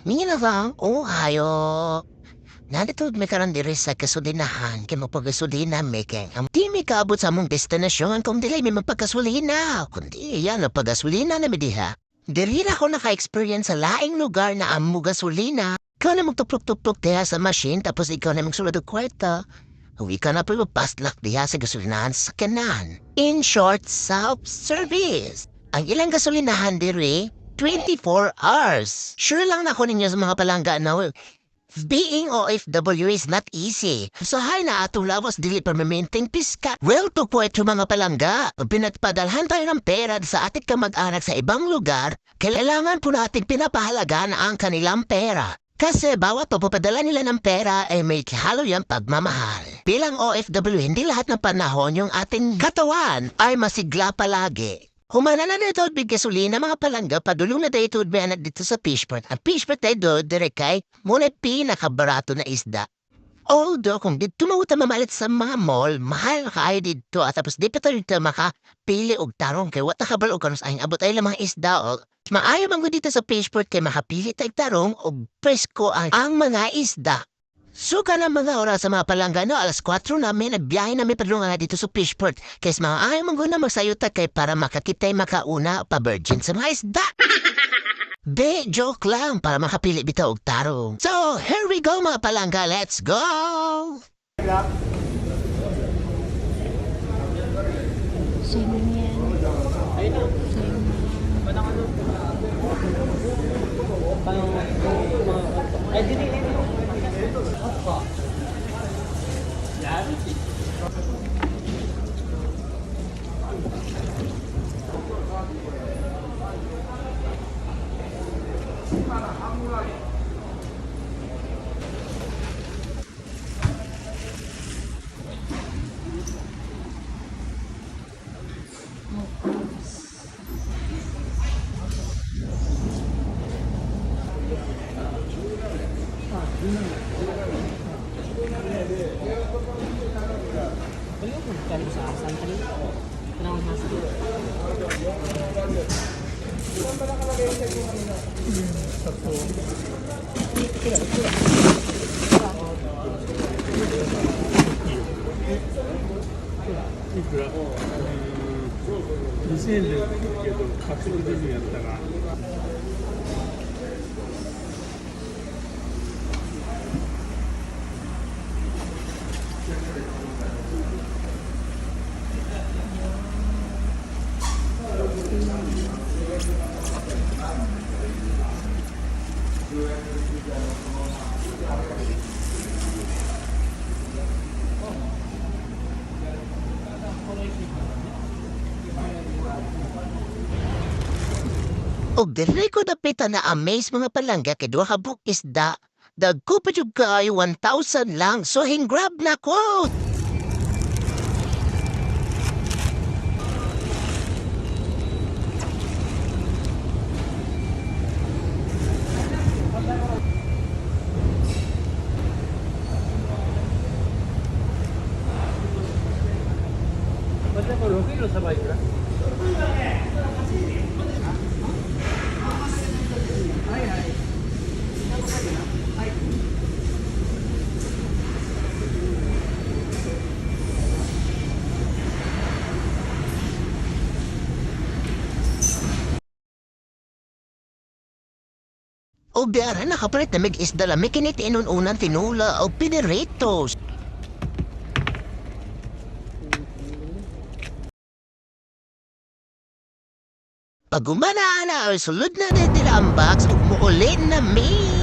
Minavang Ohio. Nadito may karon diri sa kasulinahan kay magpagasolina may kay di may kaabot sa among destinasyon kung dili may magpagasolina kundi yan ang pagasolina na mi diha. Diri ra ako naka-experience sa laing lugar na amo gasolina. Ikaw na magtuplok-tuplok diha sa machine tapos ikaw na magsulod og kwarta. Uwi ka na pa paslak diha sa gasolinahan sa kanan. In short, self-service. Ang ilang gasolinahan diri 24 hours. Sure lang na ko ninyo sa mga palangga na being OFW is not easy. Usahay na atong lawas dili pa maintain piska. Well, to point to mga palangga. Pinagpadalhan tayo ng pera sa ating kamag-anak sa ibang lugar, kailangan po natin pinapahalagaan ang kanilang pera. Kasi bawat papapadala nila ng pera ay may halo yung pagmamahal. Bilang OFW, hindi lahat ng panahon yung ating katawan ay masigla palagi. Humana na dito big gasolina mga palangga padulong na dito biyanan dito sa Fishport. Ang Fishport tayo dire kay muna pinakabarato na isda. Although kung dito mauta mamalit sa mga mall, mahal kayo dito at tapos di pa tayo dito makapili og tarong kay wat nakabal og kanus ay abot ay lamang isda o. Maayo man dito sa Fishport kay makapili tayo tarong og presko ang mga isda. Suka na mga oras sa mga palangga no, alas 4 namin nagbiyahe namin padulong nga dito sa Fishport. Kaya mga ayaw mong na magsayuta kay para makakitay makauna pa virgin sa mga isda. Be, joke lang para makapili bitaw og tarong. So, here we go mga palangga, let's go! Sino yan? Ay, dili. Beliau bukan usaha santri, kenal masuk.2000円でけど860円やったらOg diri ko napita na amaze mga palangga kay duha ka buk isda. Dagko pa jud kaayo 1,000 lang. So grab na ko. Basta ko 6 kilo sabay ka. O biyara nakapalit na mig isda lang. May kinit inunan tinula o piniritos. Pag umana na, sulod na din nila ang box ug muuli na mi.